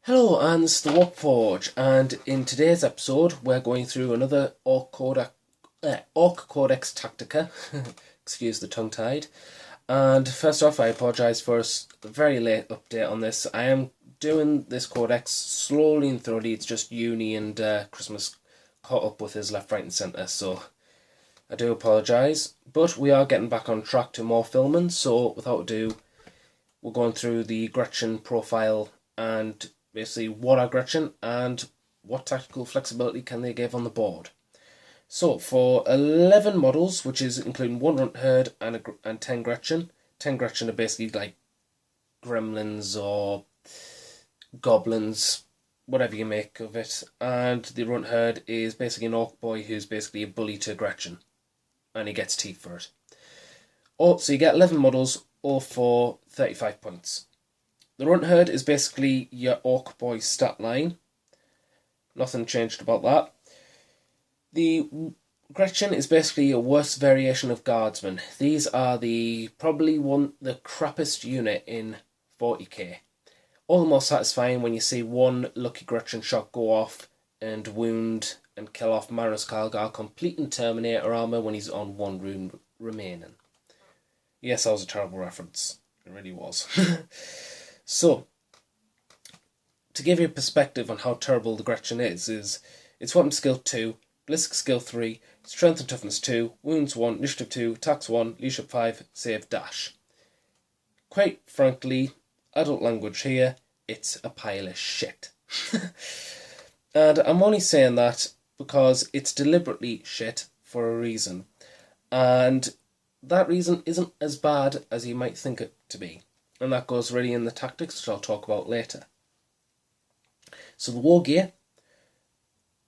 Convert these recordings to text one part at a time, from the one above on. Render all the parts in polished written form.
Hello, and this is the Warpforge, and in today's episode we're going through another Orc Codex Tactica. Excuse the tongue-tied. And first off, I apologise for a very late update on this. I am doing this codex slowly and thoroughly. It's just uni and Christmas caught up with us left, right and centre, so I do apologise. But we are getting back on track to more filming, so without ado, we're going through the Gretchin profile and basically what are Gretchin and what tactical flexibility can they give on the board. So for 11 models, which is including one runt herd and 10 Gretchin. 10 Gretchin are basically like gremlins or goblins, whatever you make of it. And the runt herd is basically an orc boy who's basically a bully to Gretchin. And he gets teeth for it. So you get 11 models, all for 35 points. The runt herd is basically your orc boy stat line. Nothing changed about that. The Gretchin is basically a worse variation of guardsmen. These are the crappiest unit in 40k. All the more satisfying when you see one lucky Gretchin shot go off and wound and kill off Marinus Calgar, complete in Terminator armour when he's on one rune remaining. Yes, that was a terrible reference. It really was. So, to give you a perspective on how terrible the Gretchin is it's weapon skill 2, ballistic skill 3, strength and toughness 2, wounds 1, initiative 2, attacks 1, leadership 5, save dash. Quite frankly, adult language here, it's a pile of shit. And I'm only saying that because it's deliberately shit for a reason. And that reason isn't as bad as you might think it to be. And that goes really in the tactics, which I'll talk about later. So the war gear.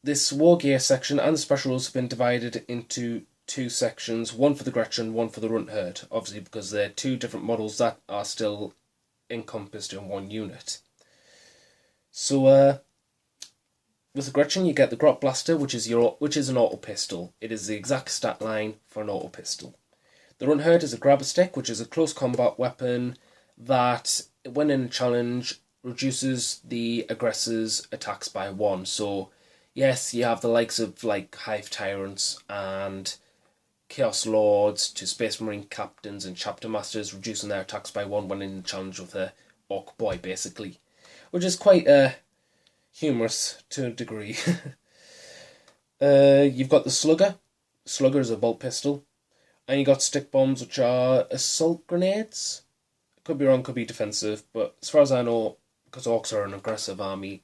This war gear section and the special rules have been divided into two sections. One for the Gretchin, one for the runt herd. Obviously because they're two different models that are still encompassed in one unit. So with the Gretchin you get the Grot Blaster, which is an auto pistol. It is the exact stat line for an auto pistol. The runt herd is a grabber stick, which is a close combat weapon that, when in a challenge, reduces the aggressor's attacks by 1. So, yes, you have the likes of like Hive Tyrants and Chaos Lords to Space Marine Captains and Chapter Masters reducing their attacks by 1 when in a challenge with a Orc Boy, basically. Which is quite humorous to a degree. You've got the Slugger. Slugger is a bolt pistol. And you got stick bombs, which are assault grenades. Could be wrong, could be defensive, but as far as I know, because orcs are an aggressive army,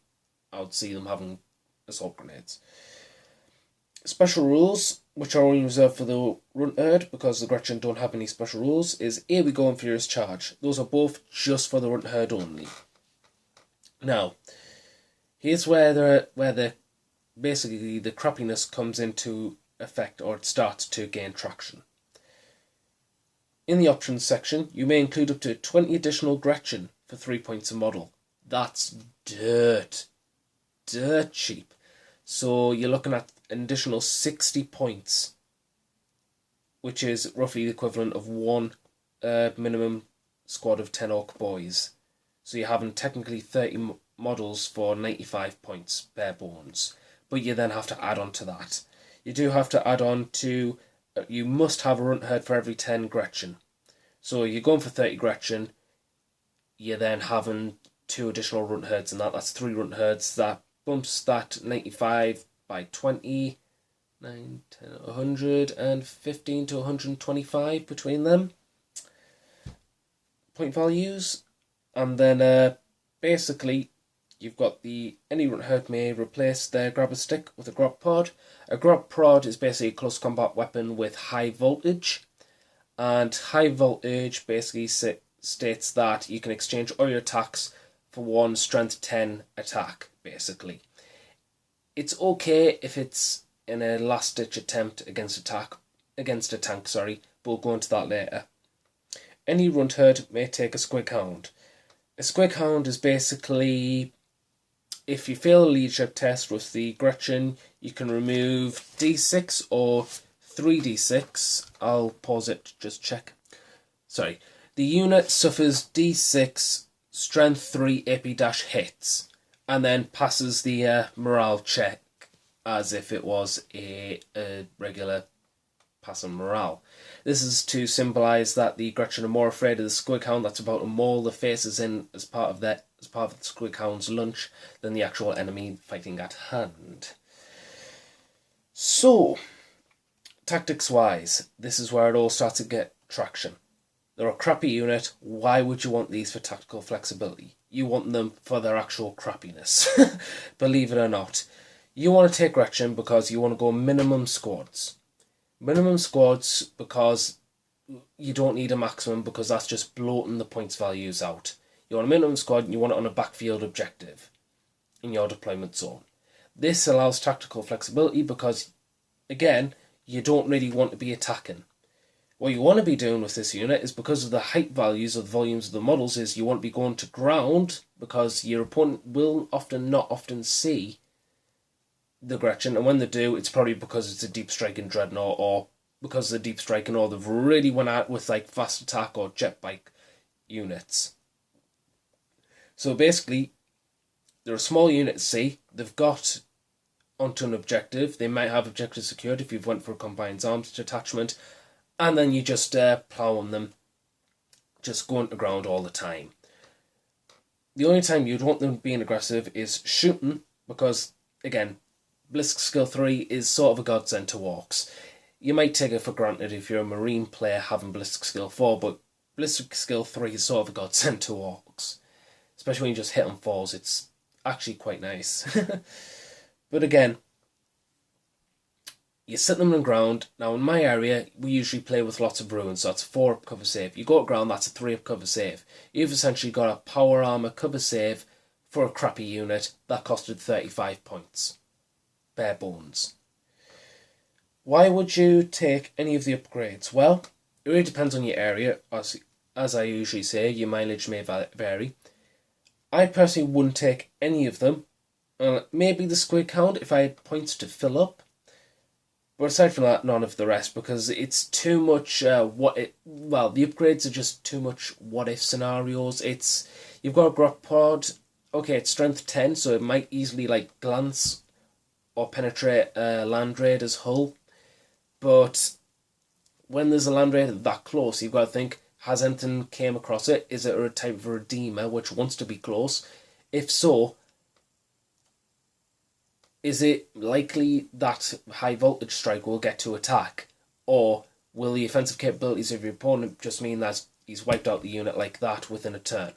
I would see them having assault grenades. Special rules, which are only reserved for the runt herd, because the Gretchin don't have any special rules, is Here We Go and Furious Charge. Those are both just for the runt herd only. Now, here's where the basically the crappiness comes into effect, or it starts to gain traction. In the options section, you may include up to 20 additional Gretchin for 3 points a model. That's dirt cheap. So you're looking at an additional 60 points, which is roughly the equivalent of one minimum squad of 10 orc boys. So you're having technically 30 models for 95 points, bare bones. But you then have to add on to that. You do have to add on to... You must have a runt herd for every 10 Gretchin. So you're going for 30 Gretchin, you're then having 2 additional runt herds, and that's 3 runt herds. That bumps that 95 by 20, 9, 10, 115 to 125 between them. Point values. And then basically you've got any runt herd may replace their grabber stick with a grot prod. A grot prod is basically a close combat weapon with high voltage. And high voltage basically states that you can exchange all your attacks for one strength 10 attack, basically. It's okay if it's in a last ditch attempt against a tank, but we'll go into that later. Any runt herd may take a Squig Hound. A Squig Hound is basically, if you fail a leadership test with the Gretchin, you can remove D6 or 3d6. I'll pause it to just check. Sorry. The unit suffers D6 strength 3 AP-hits and then passes the morale check as if it was a regular pass on morale. This is to symbolise that the Gretchin are more afraid of the squig hound that's about to maul the faces in as part of the squig hound's lunch than the actual enemy fighting at hand. So, tactics wise, this is where it all starts to get traction. They're a crappy unit. Why would you want these for tactical flexibility? You want them for their actual crappiness. Believe it or not. You want to take Gretchin because you want to go minimum squads. Minimum squads because you don't need a maximum, because that's just bloating the points values out. You want a minimum squad and you want it on a backfield objective in your deployment zone. This allows tactical flexibility because, again, you don't really want to be attacking. What you want to be doing with this unit is, because of the height values of the volumes of the models, is you want to be going to ground, because your opponent will not often see the Gretchin, and when they do, it's probably because it's a deep striking dreadnought, or because of the deep striking, or they've really went out with like fast attack or jet bike units. So basically, they're a small unit at sea. They've got onto an objective. They might have objective secured if you've went for a combined arms detachment, and then you just plough on them, just going to ground all the time. The only time you'd want them being aggressive is shooting, because, again, Ballistic Skill 3 is sort of a godsend to orcs. You might take it for granted if you're a Marine player having Ballistic Skill 4, but Ballistic Skill 3 is sort of a godsend to orcs. Especially when you just hit on falls, it's actually quite nice. But again, you set them on ground. Now in my area, we usually play with lots of ruins, so that's a 4 up cover save. You go to ground, that's a 3 up cover save. You've essentially got a power armor cover save for a crappy unit that costed 35 points. Bare bones. Why would you take any of the upgrades? Well, it really depends on your area. As I usually say, your mileage may vary. I personally wouldn't take any of them. Maybe the squig hound if I had points to fill up. But aside from that, none of the rest, because it's too much the upgrades are just too much what if scenarios. You've got a grot pod, okay, it's strength 10, so it might easily like glance or penetrate a land raider's hull. But when there's a land raider that close, you've got to think, has anything came across it? Is it a type of redeemer which wants to be close? If so, is it likely that high voltage strike will get to attack? Or will the offensive capabilities of your opponent just mean that he's wiped out the unit like that within a turn?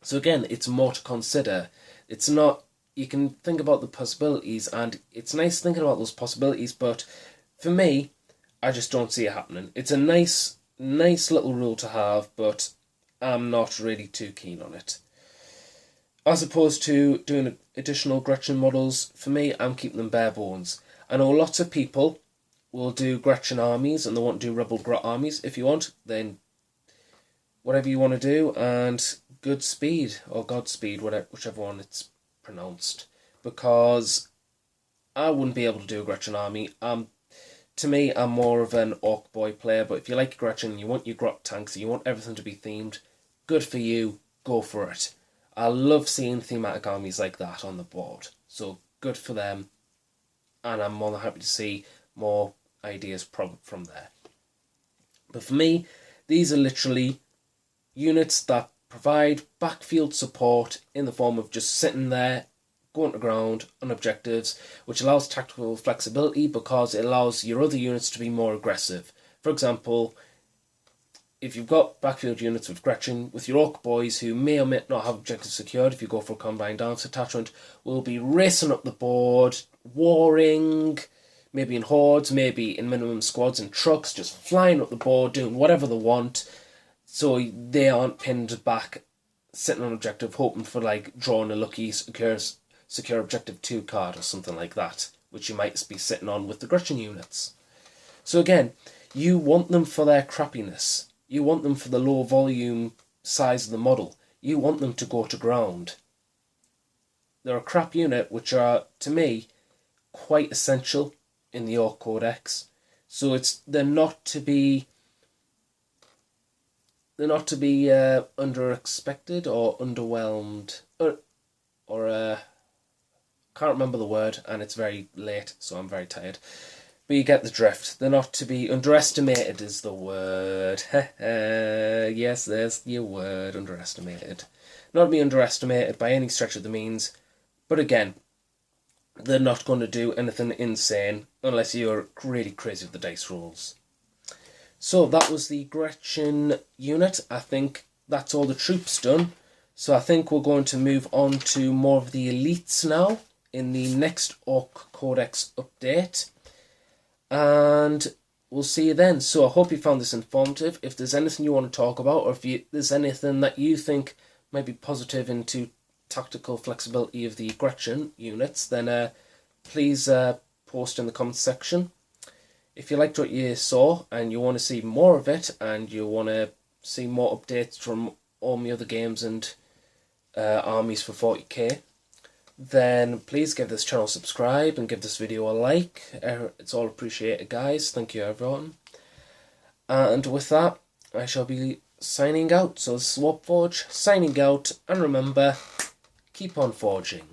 So again, it's more to consider. It's not, you can think about the possibilities, and it's nice thinking about those possibilities, but for me, I just don't see it happening. It's a nice little rule to have, but I'm not really too keen on it. As opposed to doing additional Gretchin models, for me, I'm keeping them bare bones. I know lots of people will do Gretchin armies and they want to do Rebel Grot armies. If you want, then whatever you want to do, and Godspeed, or Godspeed, whichever one it's pronounced. Because I wouldn't be able to do a Gretchin army. To me, I'm more of an Orc boy player, but if you like Gretchin, you want your Grot tanks, you want everything to be themed, good for you, go for it. I love seeing thematic armies like that on the board, so good for them, and I'm more than happy to see more ideas from there. But for me, these are literally units that provide backfield support in the form of just sitting there, going to ground on objectives, which allows tactical flexibility because it allows your other units to be more aggressive. For example, if you've got backfield units with Gretchin, with your Orc boys who may or may not have objectives secured, if you go for a combined arms detachment, will be racing up the board, warring, maybe in hordes, maybe in minimum squads and trucks, just flying up the board, doing whatever they want, so they aren't pinned back, sitting on objective, hoping for like drawing a lucky secure objective 2 card or something like that, which you might be sitting on with the Gretchin units. So again, you want them for their crappiness. You want them for the low volume size of the model. You want them to go to ground. They're a crap unit, which are, to me, quite essential in the Orc Codex. So they're not to be underexpected or underwhelmed. or can't remember the word, and it's very late, so I'm very tired. But you get the drift. They're not to be underestimated is the word. Yes, there's your word, underestimated. Not to be underestimated by any stretch of the means, but again, they're not going to do anything insane unless you're really crazy with the dice rolls. So that was the Gretchin unit. I think that's all the troops done. So I think we're going to move on to more of the elites now in the next Orc Codex update. And we'll see you then. So I hope you found this informative. If there's anything you want to talk about, or if there's anything that you think might be positive into tactical flexibility of the Gretchin units, then please post in the comments section. If you liked what you saw and you want to see more of it, and you want to see more updates from all my other games and armies for 40k, then please give this channel a subscribe and give this video a like. It's all appreciated, guys. Thank you, everyone. And with that, I shall be signing out. So this is Warpforge signing out, and remember, keep on forging.